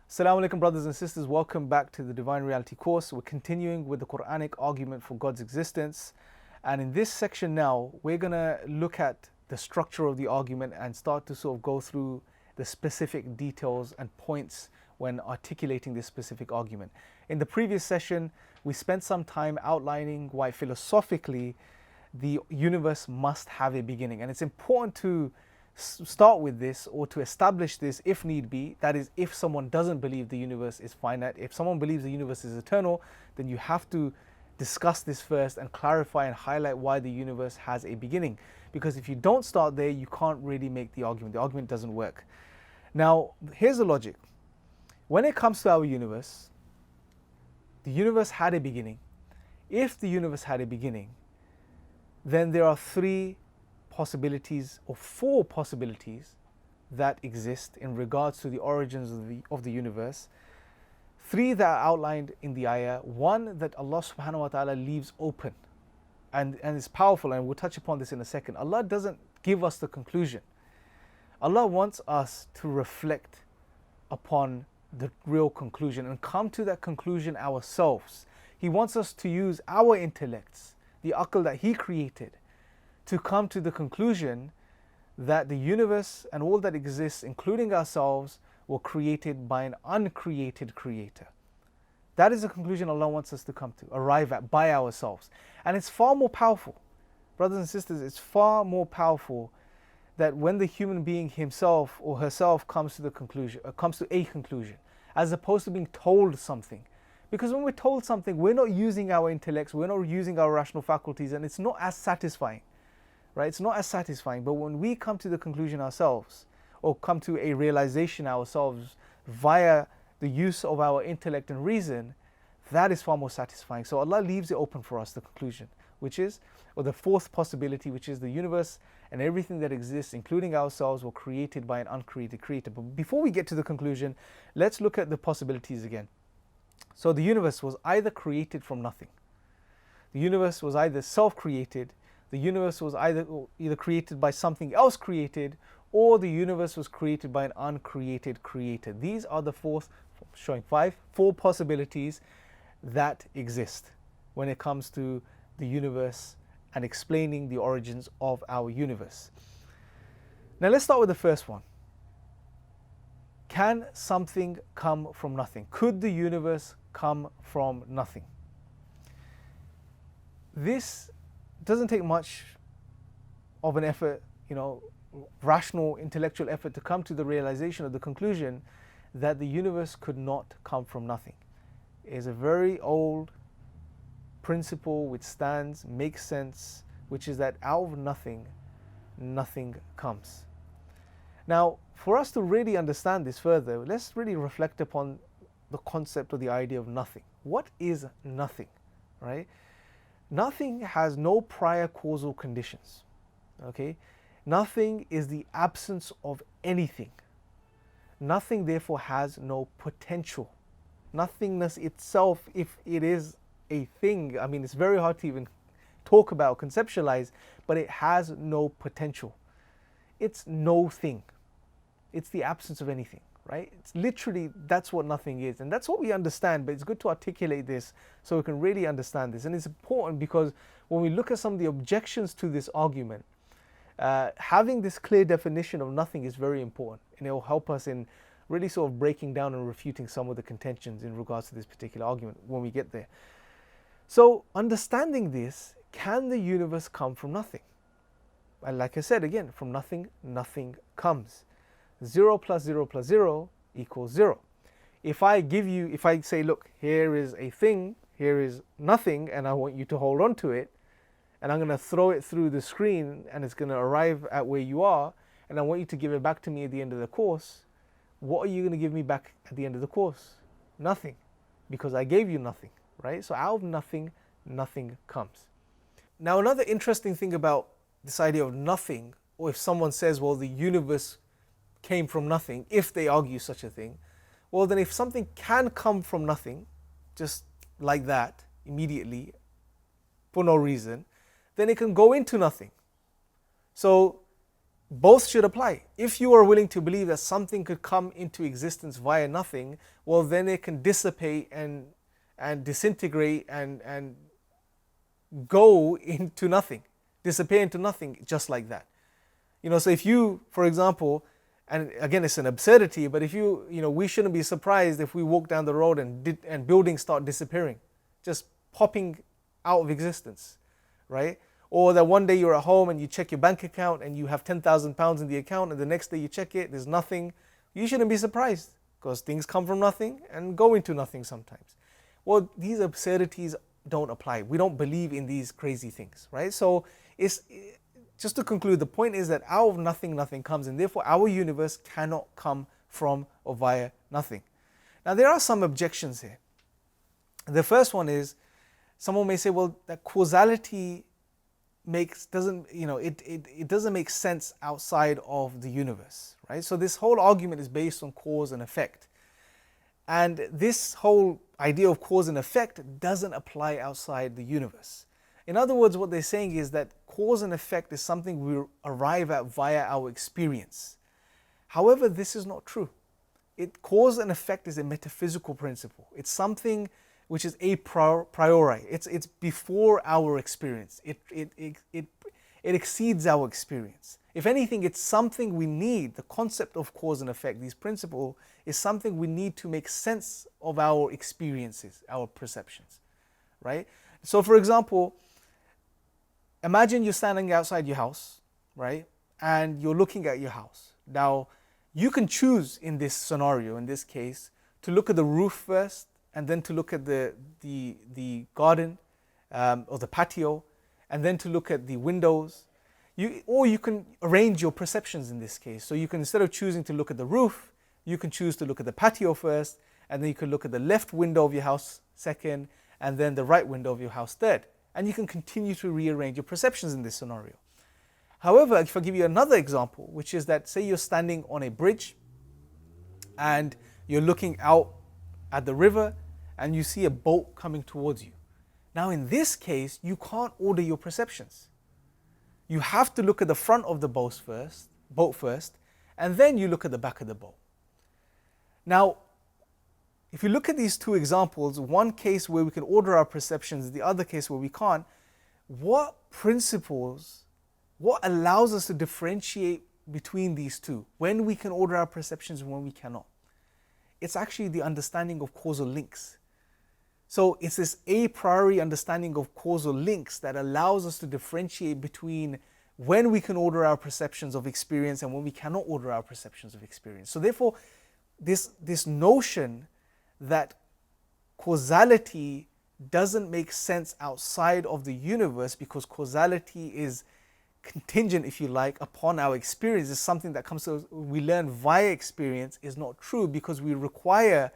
Assalamu alaikum, brothers and sisters. Welcome back to the Divine Reality course. We're continuing with the Quranic argument for God's existence. And in this section now, we're going to look at the structure of the argument and start to sort of go through the specific details and points when articulating this specific argument. In the previous session, we spent some time outlining why philosophically the universe must have a beginning. And it's important to start with this, or to establish this if need be. That is, if someone doesn't believe the universe is finite. If someone believes the universe is eternal, then you have to discuss this first and clarify and highlight why the universe has a beginning. Because if you don't start there, you can't really make the argument. The argument doesn't work. Now, here's the logic. When it comes to our universe, the universe had a beginning. If the universe had a beginning, then there are three possibilities or four possibilities that exist in regards to the origins of the universe. Three that are outlined in the ayah. One that Allah subhanahu wa ta'ala leaves open and is powerful, and we'll touch upon this in a second. Allah doesn't give us the conclusion. Allah wants us to reflect upon the real conclusion and come to that conclusion ourselves. He wants us to use our intellects, the aql that He created, to come to the conclusion that the universe and all that exists, including ourselves, were created by an uncreated creator. That is the conclusion Allah wants us to come to, arrive at by ourselves. And it's far more powerful. Brothers and sisters, it's far more powerful that when the human being himself or herself comes to a conclusion, as opposed to being told something. Because when we're told something, we're not using our intellects, we're not using our rational faculties, and it's not as satisfying. Right? It's not as satisfying. But when we come to the conclusion ourselves, or come to a realization ourselves via the use of our intellect and reason, that is far more satisfying. So Allah leaves it open for us, the conclusion, which is, or the fourth possibility, which is the universe and everything that exists, including ourselves, were created by an uncreated creator. But before we get to the conclusion, let's look at the possibilities again. So the universe was either created from nothing. The universe was either self-created. The universe was either created by something else created, or the universe was created by an uncreated creator. These are the four possibilities that exist when it comes to the universe and explaining the origins of our universe. Now let's start with the first one. Can something come from nothing? Could the universe come from nothing? This doesn't take much of an effort, rational, intellectual effort to come to the realization of the conclusion that the universe could not come from nothing. It is a very old principle which makes sense, which is that out of nothing, nothing comes. Now, for us to really understand this further, let's really reflect upon the concept or the idea of nothing. What is nothing, right? Nothing has no prior causal conditions, okay? Nothing is the absence of anything. Nothing therefore has no potential. Nothingness itself, if it is a thing, I mean, it's very hard to even talk about, conceptualize, but it has no potential. It's no thing. It's the absence of anything. Right? It's literally, that's what nothing is. And that's what we understand, but it's good to articulate this so we can really understand this. And it's important because when we look at some of the objections to this argument, having this clear definition of nothing is very important. And it will help us in really sort of breaking down and refuting some of the contentions in regards to this particular argument when we get there. So understanding this, can the universe come from nothing? And like I said, again, from nothing, nothing comes. 0 plus 0 plus 0 equals 0. If I say, look, here is a thing, here is nothing, and I want you to hold on to it, and I'm going to throw it through the screen, and it's going to arrive at where you are, and I want you to give it back to me at the end of the course, what are you going to give me back at the end of the course? Nothing, because I gave you nothing, right? So out of nothing, nothing comes. Now, another interesting thing about this idea of nothing, or if someone says, well, the universe came from nothing, if they argue such a thing, well then if something can come from nothing, just like that, immediately, for no reason, then it can go into nothing. So both should apply. If you are willing to believe that something could come into existence via nothing, well, then it can dissipate and disintegrate and go into nothing, disappear into nothing, just like that. So if you, for example, and again, it's an absurdity, but if we shouldn't be surprised if we walk down the road and buildings start disappearing, just popping out of existence, right? Or that one day you're at home and you check your bank account and you have £10,000 in the account, and the next day you check it, there's nothing. You shouldn't be surprised, because things come from nothing and go into nothing sometimes. Well, these absurdities don't apply. We don't believe in these crazy things, right? So just to conclude, the point is that out of nothing, nothing comes, and therefore our universe cannot come from or via nothing. Now, there are some objections here. The first one is, someone may say, well, that causality doesn't make sense outside of the universe, right? So this whole argument is based on cause and effect. And this whole idea of cause and effect doesn't apply outside the universe. In other words, what they're saying is that cause and effect is something we arrive at via our experience. However, this is not true. Cause and effect is a metaphysical principle. It's something which is a priori. It's before our experience. It exceeds our experience. If anything, it's something we need. The concept of cause and effect, these principles, is something we need to make sense of our experiences, our perceptions, right? So for example, imagine you're standing outside your house, right? And you're looking at your house. Now, you can choose in this scenario, in this case, to look at the roof first, and then to look at the garden or the patio, and then to look at the windows. Or you can arrange your perceptions in this case. So you can, instead of choosing to look at the roof, you can choose to look at the patio first, and then you can look at the left window of your house second, and then the right window of your house third. And you can continue to rearrange your perceptions in this scenario. However, if I give you another example, which is that, say you're standing on a bridge and you're looking out at the river and you see a boat coming towards you. Now in this case, you can't order your perceptions. You have to look at the front of the boat first, and then you look at the back of the boat. Now, if you look at these two examples, one case where we can order our perceptions, the other case where we can't, what allows us to differentiate between these two, when we can order our perceptions and when we cannot? It's actually the understanding of causal links. So it's this a priori understanding of causal links that allows us to differentiate between when we can order our perceptions of experience and when we cannot order our perceptions of experience. So therefore, this notion that causality doesn't make sense outside of the universe because causality is contingent, if you like, upon our experience, is something that we learn via experience, is not true, because we require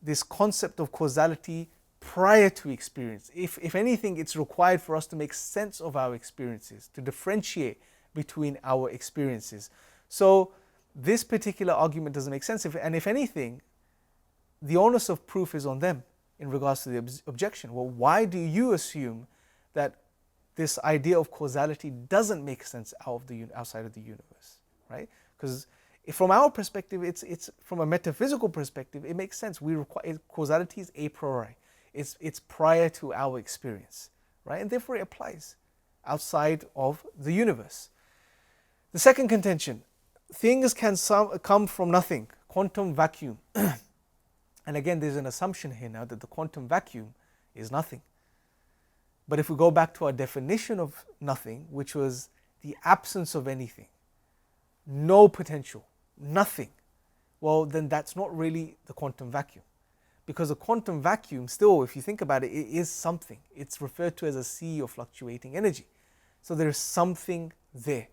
this concept of causality prior to experience. If anything, it's required for us to make sense of our experiences, to differentiate between our experiences. So this particular argument doesn't make sense. And if anything, the onus of proof is on them in regards to the objection. Well, why do you assume that this idea of causality doesn't make sense outside of the universe, right? Because from our perspective, it's from a metaphysical perspective, it makes sense. Causality is a priori. It's prior to our experience, right? And therefore it applies outside of the universe. The second contention, things can come from nothing, quantum vacuum. And again, there's an assumption here now that the quantum vacuum is nothing. But if we go back to our definition of nothing, which was the absence of anything, no potential, nothing, well, then that's not really the quantum vacuum. Because a quantum vacuum, still, if you think about it, it is something. It's referred to as a sea of fluctuating energy. So there is something there.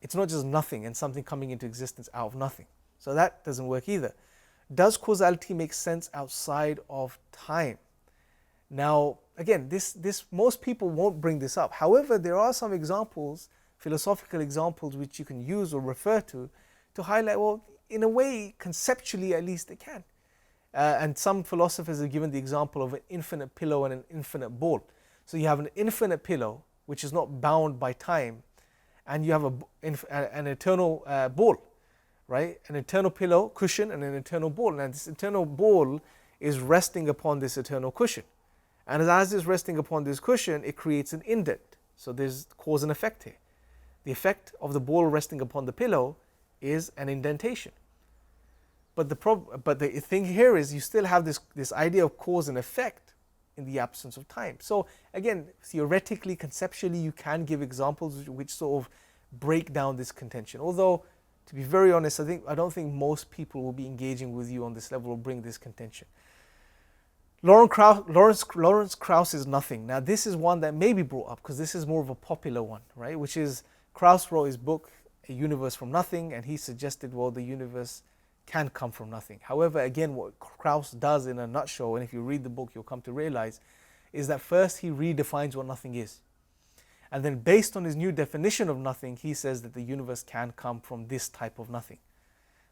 It's not just nothing and something coming into existence out of nothing. So that doesn't work either. Does causality make sense outside of time? Now, again, this most people won't bring this up. However, there are some examples, philosophical examples, which you can use or refer to highlight, well, in a way, conceptually at least it can. And some philosophers have given the example of an infinite pillow and an infinite ball. So you have an infinite pillow, which is not bound by time, and you have an eternal ball, right? An eternal pillow, cushion, and an eternal ball. And this eternal ball is resting upon this eternal cushion. And as it's resting upon this cushion, it creates an indent. So there's cause and effect here. The effect of the ball resting upon the pillow is an indentation. But the thing here is you still have this idea of cause and effect in the absence of time. So again, theoretically, conceptually, you can give examples which sort of break down this contention. Although, to be very honest, I don't think most people will be engaging with you on this level or bring this contention. Lawrence Krauss's Nothing. Now this is one that may be brought up because this is more of a popular one, right? Which is, Krauss wrote his book, A Universe from Nothing, and he suggested, well, the universe can come from nothing. However, again, what Krauss does in a nutshell, and if you read the book you'll come to realize, is that first he redefines what nothing is. And then based on his new definition of nothing, he says that the universe can come from this type of nothing.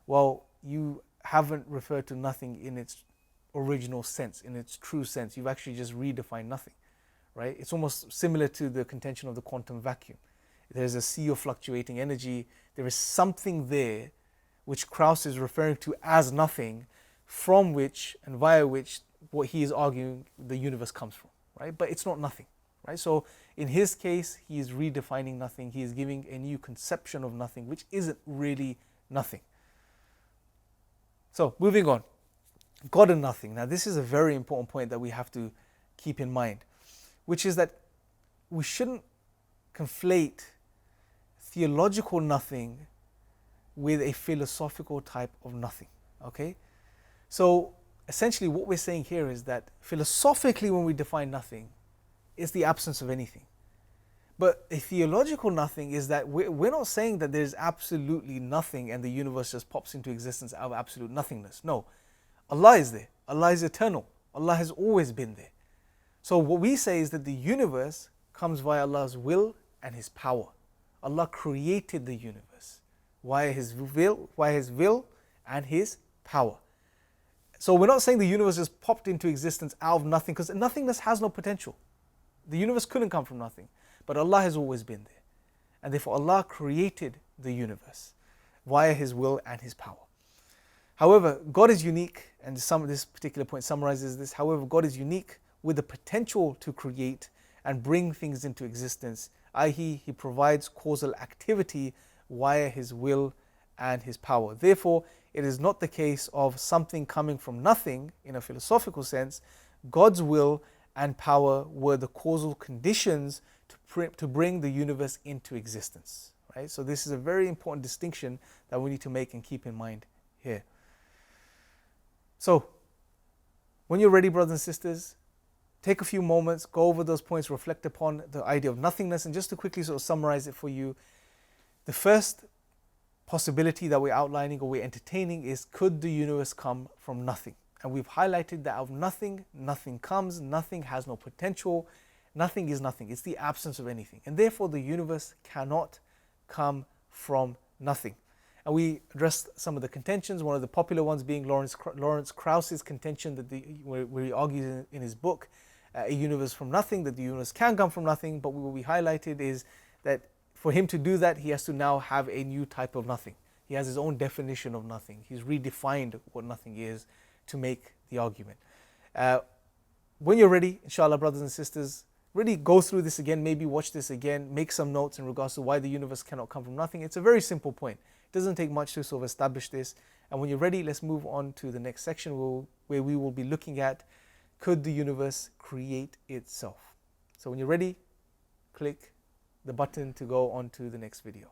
Well, you haven't referred to nothing in its original sense, in its true sense. You've actually just redefined nothing, right? It's almost similar to the contention of the quantum vacuum. There's a sea of fluctuating energy. There is something there which Krauss is referring to as nothing, from which and via which what he is arguing the universe comes from, right? But it's not nothing, right? So in his case, he is redefining nothing. He is giving a new conception of nothing, which isn't really nothing. So moving on, God and nothing. Now this is a very important point that we have to keep in mind, which is that we shouldn't conflate theological nothing with a philosophical type of nothing, okay? So essentially what we're saying here is that philosophically when we define nothing, it's the absence of anything. But a theological nothing is that we're not saying that there's absolutely nothing and the universe just pops into existence out of absolute nothingness. No, Allah is there. Allah is eternal. Allah has always been there. So what we say is that the universe comes via Allah's will and His power. Allah created the universe via His will and His power. So we're not saying the universe just popped into existence out of nothing, because nothingness has no potential. The universe couldn't come from nothing, but Allah has always been there. And therefore Allah created the universe via His will and His power. However, God is unique, and this particular point summarizes this. However, God is unique with the potential to create and bring things into existence, i.e. He provides causal activity via His will and His power. Therefore, it is not the case of something coming from nothing in a philosophical sense. God's will and power were the causal conditions to bring the universe into existence. Right? So this is a very important distinction that we need to make and keep in mind here. So, when you're ready, brothers and sisters, take a few moments, go over those points, reflect upon the idea of nothingness, and just to quickly sort of summarize it for you, the first possibility that we're outlining or we're entertaining is, could the universe come from nothing? And we've highlighted that out of nothing, nothing comes, nothing has no potential, nothing is nothing. It's the absence of anything. And therefore the universe cannot come from nothing. And we addressed some of the contentions, one of the popular ones being Lawrence Krauss's contention that where he argues in his book, A Universe from Nothing, that the universe can come from nothing. But what we highlighted is that for him to do that, he has to now have a new type of nothing. He has his own definition of nothing. He's redefined what nothing is to make the argument. When you're ready, inshallah, brothers and sisters, really go through this again, maybe watch this again, make some notes in regards to why the universe cannot come from nothing. It's a very simple point. It doesn't take much to sort of establish this. And when you're ready, let's move on to the next section where we will be looking at, could the universe create itself? So when you're ready, click the button to go on to the next video.